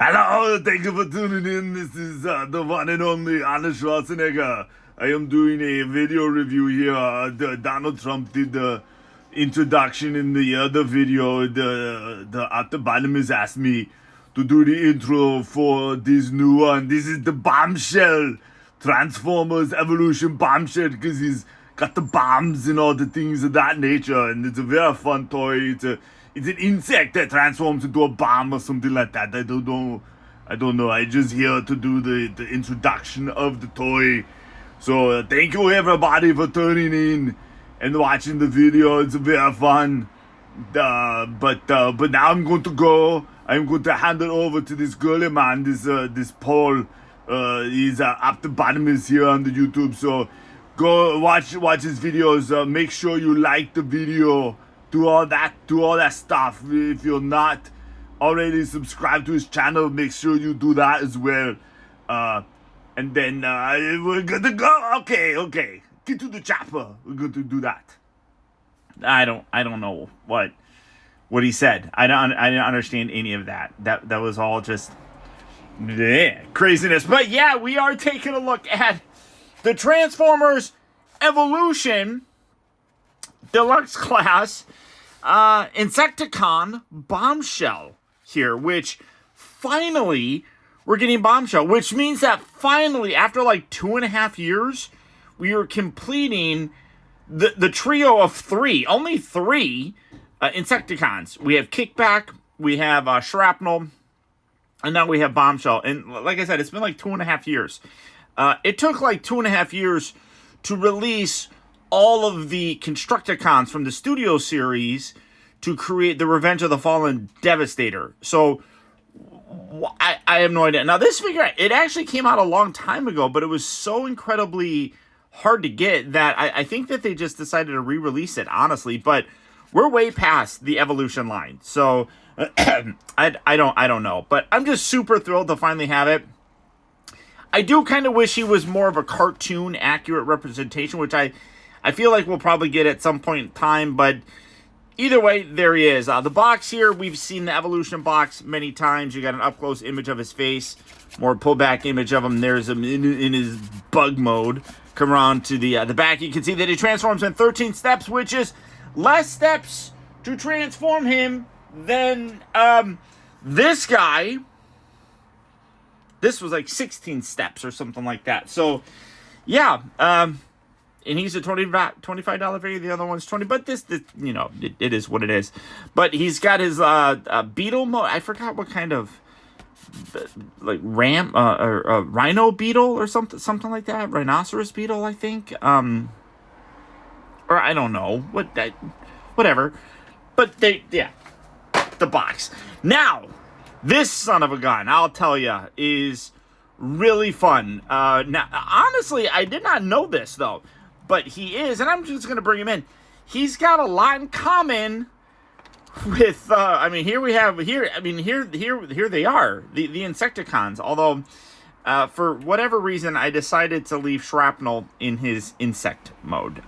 Hello, thank you for tuning in. This is the one and only Arnold Schwarzenegger. I am doing a video review here. Donald Trump did the introduction in the other video. The at the bottom has asked me to do the intro for this new one. This is the Bombshell Transformers Evolution Bombshell because he's got the bombs and all the things of that nature, and it's a very fun toy. It's an insect that transforms into a bomb or something like that. I don't know. I just here to do the introduction of the toy. So thank you everybody for tuning in and watching the video. It's very fun. But now I'm going to go. I'm going to hand it over to this girly man. This Paul. He's up the bottom is here on the YouTube. So go watch his videos. Make sure you like the video. Do all that stuff. If you're not already subscribed to his channel, make sure you do that as well. And then we're good to go. Okay. Get to the chopper. We're going to do that. I don't know what he said. I didn't understand any of that. That was all just craziness. But yeah, we are taking a look at the Transformers Evolution Deluxe class Insecticon Bombshell here, which finally we're getting Bombshell, which means that finally, after like 2.5 years, we are completing the trio of only three Insecticons. We have Kickback, we have Shrapnel, and now we have Bombshell. And like I said, it's been like 2.5 years. It took like 2.5 years to release all of the Constructicons from the Studio series to create the Revenge of the Fallen Devastator. So I have no idea. Now this figure, it actually came out a long time ago, but it was so incredibly hard to get that I think that they just decided to re-release it, honestly. But we're way past the Evolution line, so I don't know. But I'm just super thrilled to finally have it. I do kind of wish he was more of a cartoon accurate representation, which I feel like we'll probably get at some point in time, but either way, there he is. The box here, we've seen the Evolution box many times. You got an up-close image of his face, more pullback image of him. There's him in his bug mode. Come around to the back, you can see that he transforms in 13 steps, which is less steps to transform him than this guy. This was like 16 steps or something like that. So, yeah, and he's a $25 figure. The other one's $20. But this you know, it is what it is. But he's got his beetle mode. I forgot what kind of like ram or rhino beetle or something like that. Rhinoceros beetle, I think. Or I don't know whatever. But the box now. This son of a gun, I'll tell you, is really fun. Now, honestly, I did not know this, though. But he is, and I'm just going to bring him in. He's got a lot in common with, here they are, the Insecticons. Although, for whatever reason, I decided to leave Shrapnel in his insect mode.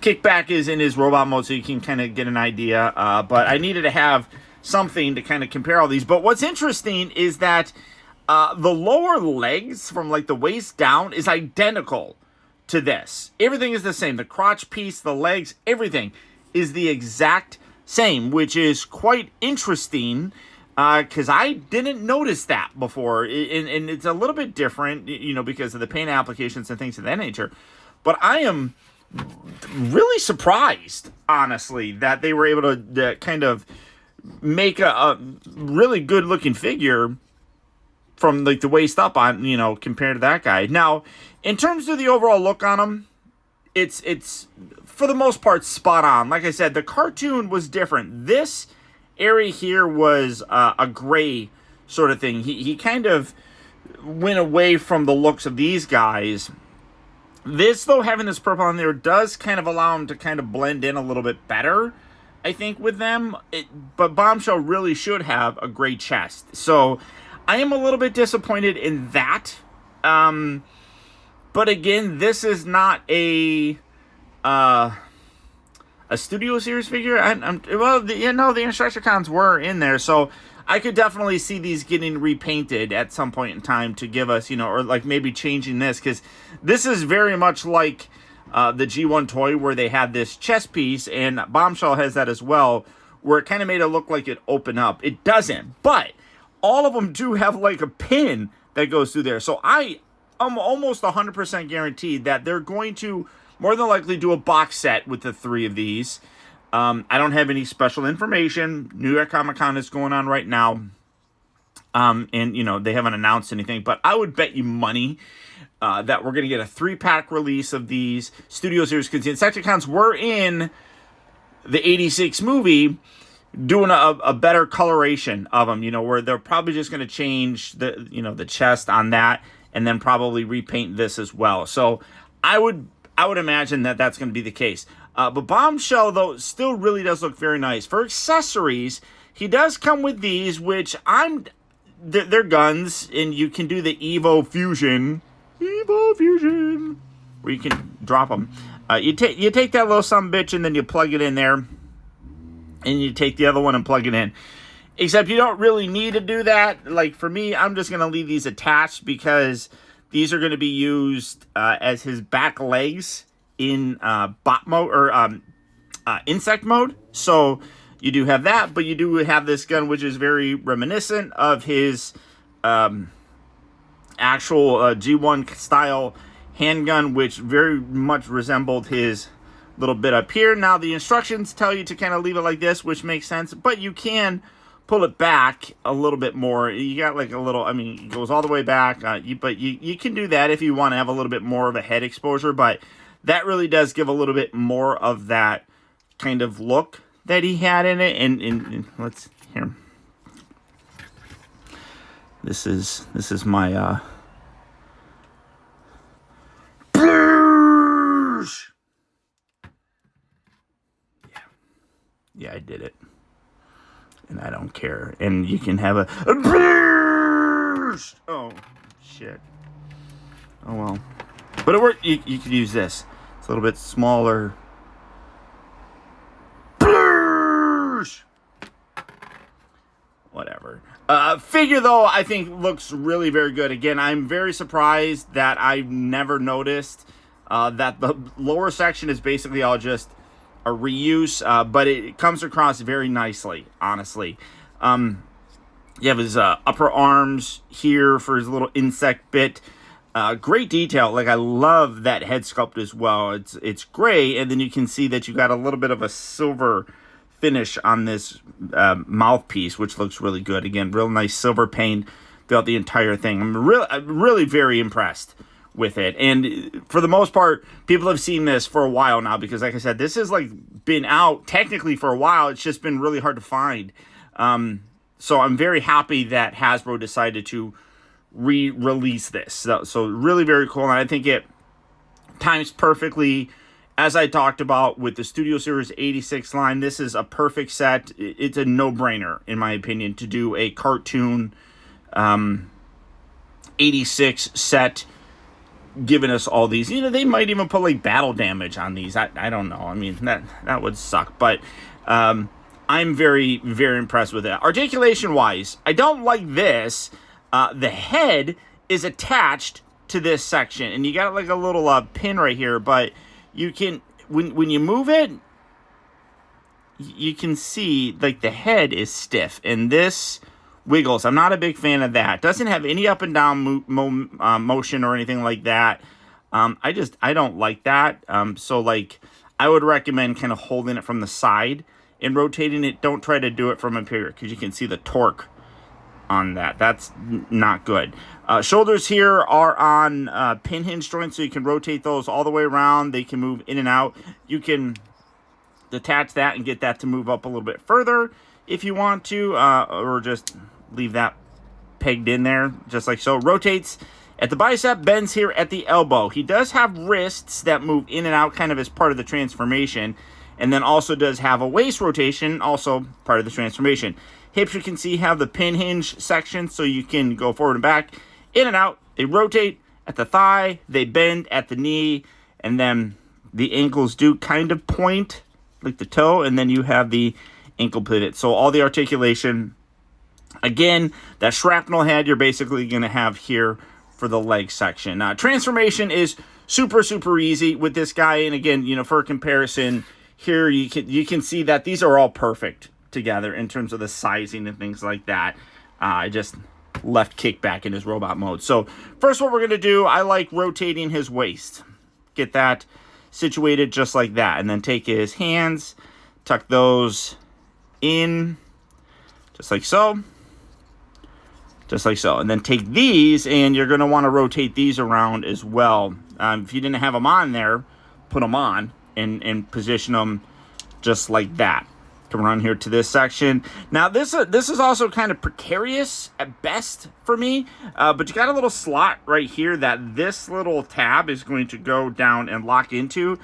Kickback is in his robot mode, so you can kind of get an idea. But I needed to have something to kind of compare all these. But what's interesting is that the lower legs from like the waist down is identical to this. Everything is the same. The crotch piece, the legs, everything is the exact same, which is quite interesting because I didn't notice that before. And it's a little bit different, you know, because of the paint applications and things of that nature. But I am really surprised, honestly, that they were able to kind of make a really good looking figure from like the waist up on, you know, compared to that guy. Now, in terms of the overall look on him, it's for the most part spot on. Like I said, the cartoon was different. This area here was a gray sort of thing. He kind of went away from the looks of these guys. This, though, having this purple on there does kind of allow him to kind of blend in a little bit better, I think, with them. But Bombshell really should have a gray chest. So I am a little bit disappointed in that. But again, this is not a a Studio Series figure. The Instructicons were in there, so I could definitely see these getting repainted at some point in time to give us, or like maybe changing this, because this is very much like the G1 toy where they had this chest piece, and Bombshell has that as well, where it kind of made it look like it opened up. It doesn't, but all of them do have like a pin that goes through there. So I'm almost 100% guaranteed that they're going to more than likely do a box set with the 3 of these. I don't have any special information. New York Comic Con is going on right now. And, they haven't announced anything. But I would bet you money that we're going to get a 3-pack release of these Studio Series. Because the Insecticons were in the 86 movie doing a better coloration of them. Where they're probably just going to change the chest on that. And then probably repaint this as well. So I would imagine that that's going to be the case. But Bombshell, though, still really does look very nice. For accessories, he does come with these, which they're guns, and you can do the Evo Fusion, where you can drop them. You take that little sumbitch, and then you plug it in there, and you take the other one and plug it in. Except you don't really need to do that. Like, for me, I'm just going to leave these attached because these are going to be used as his back legs in bot mode or insect mode. So you do have that, but you do have this gun, which is very reminiscent of his actual G1 style handgun, which very much resembled his little bit up here. Now, the instructions tell you to kind of leave it like this, which makes sense, but you can pull it back a little bit more. You got like a little, it goes all the way back, but you can do that if you want to have a little bit more of a head exposure, but that really does give a little bit more of that kind of look that he had in it. And let's, here. This is my, Yeah, I did it. And I don't care. And you can have a oh, shit. Oh, well. But it worked. You could use this. It's a little bit smaller. Whatever. Figure, though, I think looks really very good. Again, I'm very surprised that I've never noticed that the lower section is basically all just a reuse, but it comes across very nicely, honestly. You have his upper arms here for his little insect bit. Great detail. Like, I love that head sculpt as well. It's gray, and then you can see that you got a little bit of a silver finish on this mouthpiece, which looks really good. Again, real nice silver paint throughout the entire thing. I'm really very impressed with it. And for the most part, people have seen this for a while now, because like I said, this has like been out technically for a while. It's just been really hard to find. So I'm very happy that Hasbro decided to re-release this. So really very cool. And I think it times perfectly, as I talked about with the Studio Series 86 line. This is a perfect set. It's a no-brainer, in my opinion, to do a cartoon 86 set, giving us all these. They might even put like battle damage on these. I don't know. That would suck. But I'm very, very impressed with it. Articulation wise, I don't like this. The head is attached to this section, and you got like a little pin right here, but you can, when you move it, you can see like the head is stiff, and this wiggles. I'm not a big fan of that. Doesn't have any up and down motion or anything like that. I don't like that. So like, I would recommend kind of holding it from the side and rotating it. Don't try to do it from up here, because you can see the torque on that. That's not good. Shoulders here are on pin hinge joints, so you can rotate those all the way around. They can move in and out. You can detach that and get that to move up a little bit further if you want to, or just leave that pegged in there, just like so. Rotates at the bicep, bends here at the elbow. He does have wrists that move in and out kind of as part of the transformation, and then also does have a waist rotation, also part of the transformation. Hips, you can see, have the pin hinge section, so you can go forward and back, in and out. They rotate at the thigh, they bend at the knee, and then the ankles do kind of point like the toe, and then you have the ankle pivot. So all the articulation. Again, that shrapnel head you're basically going to have here for the leg section. Transformation is super, super easy with this guy. And again, you know, for a comparison, here you can see that these are all perfect together in terms of the sizing and things like that. I just left kickback in his robot mode. So first, what we're going to do, I like rotating his waist. Get that situated just like that. And then take his hands, tuck those in just like so. Just like so. And then take these, and you're going to want to rotate these around as well. If you didn't have them on there, put them on and position them just like that. Come around here to this section. Now, this is also kind of precarious at best for me, but you got a little slot right here that this little tab is going to go down and lock into.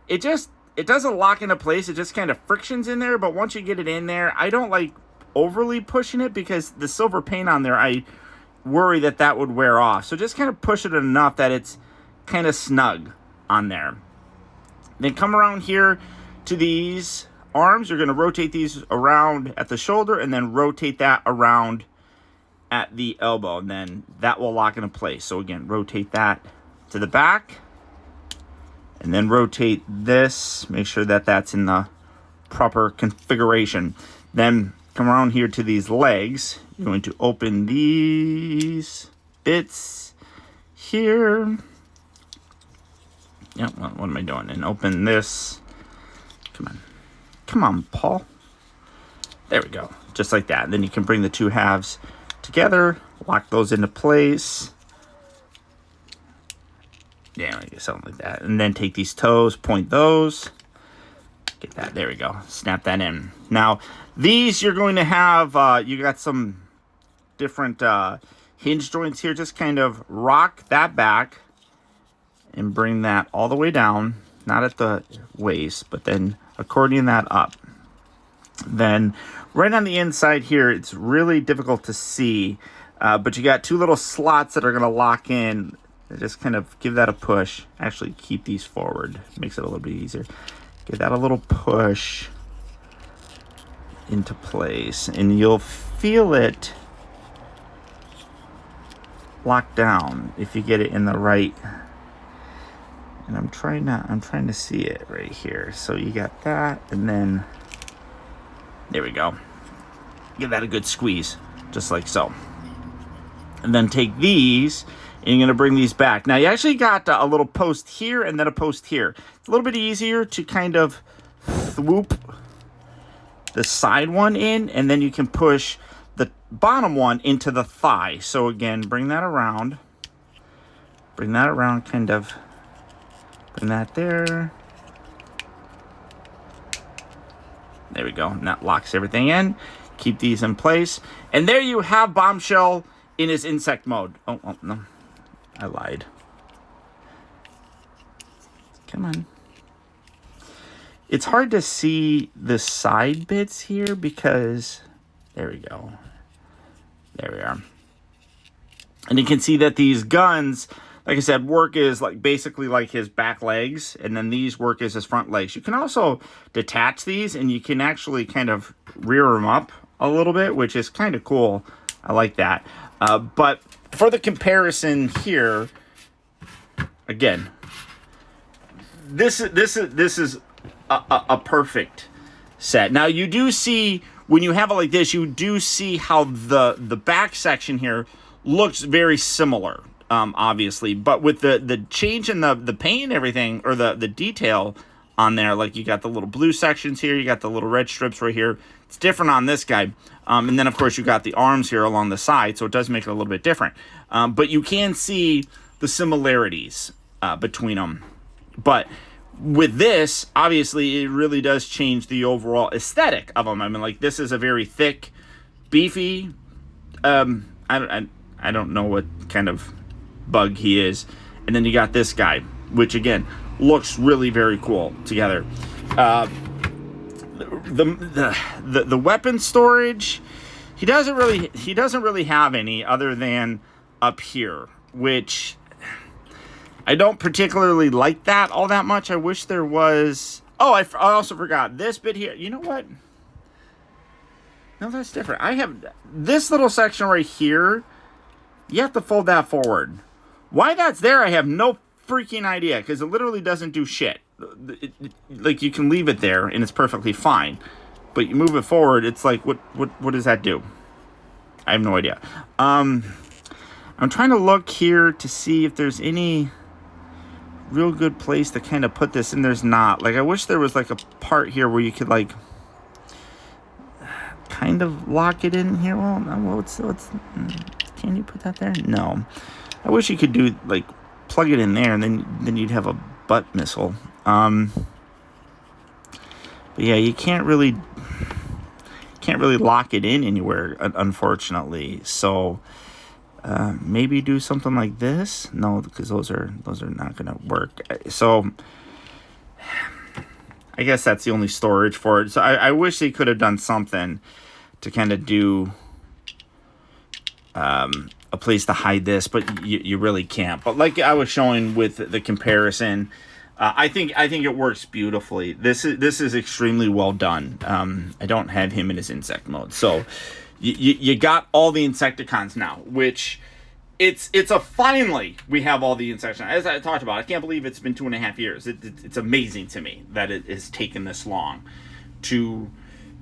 It doesn't lock into place. It just kind of frictions in there, but once you get it in there, I don't like overly pushing it because the silver paint on there, I worry that would wear off. So just kind of push it enough that it's kind of snug on there. Then come around here to these arms. You're going to rotate these around at the shoulder and then rotate that around at the elbow, and then that will lock into place. So again, rotate that to the back and then rotate this. Make sure that that's in the proper configuration. Then come around here to these legs. You're going to open these bits here. Yeah, what am I doing? And open this. Come on. Come on, Paul. There we go. Just like that. And then you can bring the two halves together. Lock those into place. Yeah, I guess something like that. And then take these toes, point those. Get that. There we go. Snap that in. Now, these you're going to have, you got some different hinge joints here. Just kind of rock that back and bring that all the way down. Not at the waist, but then accordion that up. Then right on the inside here, it's really difficult to see, but you got two little slots that are going to lock in. Just kind of give that a push. Actually, keep these forward. Makes it a little bit easier. Give that a little push into place, and you'll feel it lock down if you get it in the right. And I'm trying to see it right here. So you got that, and then there we go. Give that a good squeeze, just like so. And then take these, and you're going to bring these back. Now, you actually got a little post here and then a post here. It's a little bit easier to kind of swoop the side one in, and then you can push the bottom one into the thigh. So, again, bring that around. Bring that around, kind of. Bring that there. There we go. And that locks everything in. Keep these in place. And there you have Bombshell in his insect mode. Oh, no. I lied. Come on. It's hard to see the side bits here because... There we go. There we are. And you can see that these guns... Like I said, work is like basically like his back legs, and then these work as his front legs. You can also detach these, and you can actually kind of rear them up a little bit, which is kind of cool. I like that. But for the comparison here, again, this is a perfect set. Now you do see when you have it like this, you do see how the back section here looks very similar. Obviously, but with the change in the paint and everything, or the detail on there, like you got the little blue sections here, you got the little red strips right here. It's different on this guy. And then, of course, you got the arms here along the side, so it does make it a little bit different. But you can see the similarities between them. But with this, obviously, it really does change the overall aesthetic of them. I mean, like, this is a very thick, beefy, I don't know what kind of bug he is, and then you got this guy, which again looks really very cool together. The weapon storage, he doesn't really have any other than up here, which I don't particularly like that all that much. I wish there was Oh, I also forgot this bit here. You know what? No, that's different. I have this little section right here. You have to fold that forward. Why that's there, I have no freaking idea, because it literally doesn't do shit. Like, you can leave it there, and it's perfectly fine. But you move it forward, it's like, what does that do? I have no idea. I'm trying to look here to see if there's any real good place to kind of put this, and there's not. Like, I wish there was, like, a part here where you could, like, kind of lock it in here. Well, no, can you put that there? No. I wish you could do, like, plug it in there, and then you'd have a butt missile. But yeah, you can't really lock it in anywhere, unfortunately. So maybe do something like this. No, because those are not gonna work. So I guess that's the only storage for it. So I wish they could have done something to kind of do a place to hide this, but you really can't. But like I was showing with the comparison, I think it works beautifully. This is extremely well done. I don't have him in his insect mode, so you got all the Insecticons now, which it's a finally we have all the Insecticons. As I talked about, I can't believe it's been 2.5 years. It's amazing to me that it has taken this long to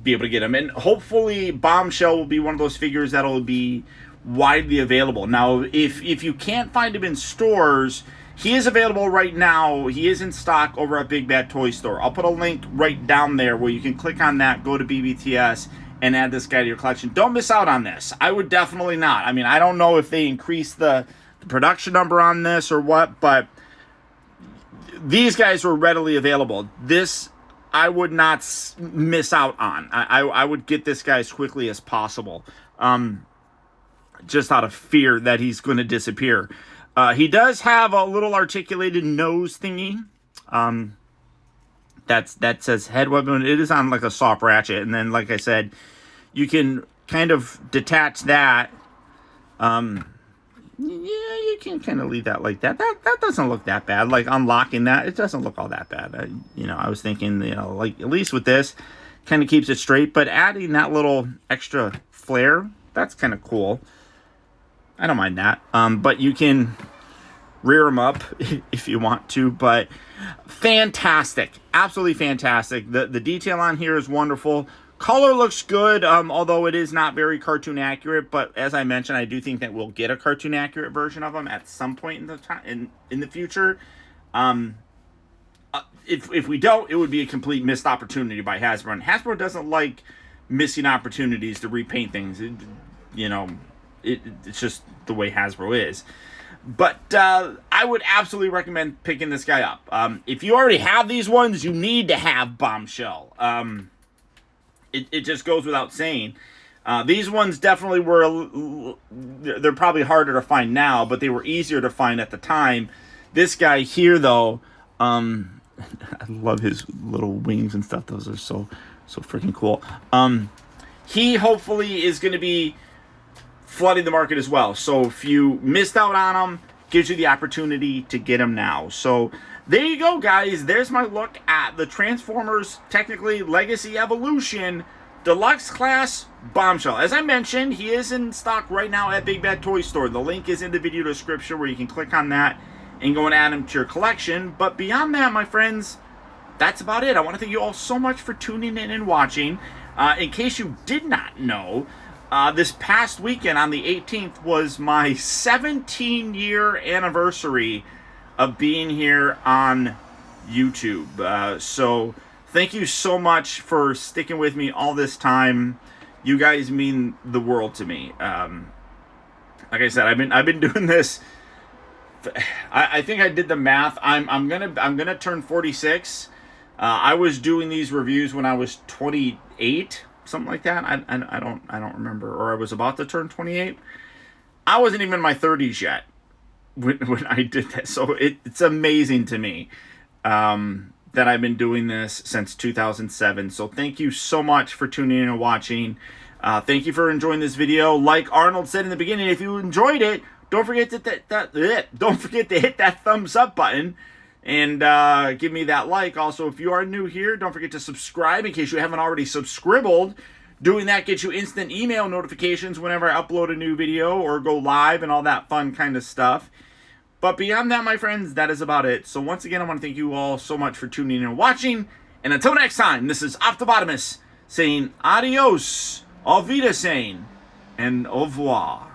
be able to get them, and hopefully Bombshell will be one of those figures that'll be widely available. Now, if you can't find him in stores, he is available right now. He is in stock over at Big Bad Toy Store. I'll put a link right down there where you can click on that, go to BBTS, and add this guy to your collection. Don't miss out on this. I would definitely not. I mean, I don't know if they increased the production number on this or what, but these guys were readily available. This I would not miss out on. I would get this guy as quickly as possible. Just out of fear that he's going to disappear. He does have a little articulated nose thingy. That says head weapon. It is on like a soft ratchet. And then, like I said, you can kind of detach that. Yeah, you can kind of leave that like that. That doesn't look that bad. Like unlocking that, it doesn't look all that bad. I was thinking, like at least with this, kind of keeps it straight. But adding that little extra flare, that's kind of cool. I don't mind that. But you can rear them up if you want to. But fantastic. Absolutely fantastic. The detail on here is wonderful. Color looks good, although it is not very cartoon accurate. But as I mentioned, I do think that we'll get a cartoon accurate version of them at some point in the time in the future. If we don't, it would be a complete missed opportunity by Hasbro. And Hasbro doesn't like missing opportunities to repaint things. It's just the way Hasbro is. But I would absolutely recommend picking this guy up. If you already have these ones, you need to have Bombshell. It just goes without saying. These ones definitely were... They're probably harder to find now, but they were easier to find at the time. This guy here, though... I love his little wings and stuff. Those are so freaking cool. He hopefully is going to be flooding the market as well. So if you missed out on them, gives you the opportunity to get them now. So there you go, guys. There's my look at the Transformers, technically Legacy Evolution Deluxe Class Bombshell. As I mentioned, he is in stock right now at Big Bad Toy Store. The link is in the video description where you can click on that and go and add him to your collection. But beyond that, my friends, that's about it. I want to thank you all so much for tuning in and watching. In case you did not know, this past weekend on the 18th was my 17-year anniversary of being here on YouTube. So thank you so much for sticking with me all this time. You guys mean the world to me. Like I said, I've been doing this. I think I did the math. I'm gonna turn 46. I was doing these reviews when I was 28. Something like that. I don't remember. Or I was about to turn 28. I wasn't even in my 30s yet when I did that. So it's amazing to me that I've been doing this since 2007. So thank you so much for tuning in and watching. Thank you for enjoying this video. Like Arnold said in the beginning, if you enjoyed it, don't forget to hit that thumbs up button. and give me that like. Also, if you are new here, don't forget to subscribe in case you haven't already subscribed. Doing that gets you instant email notifications whenever I upload a new video or go live and all that fun kind of stuff. But beyond that, my friends, that is about it. So once again, I want to thank you all so much for tuning in and watching. And until next time, this is Ophthalmotomus saying adios, auf Wiedersehen, and au revoir.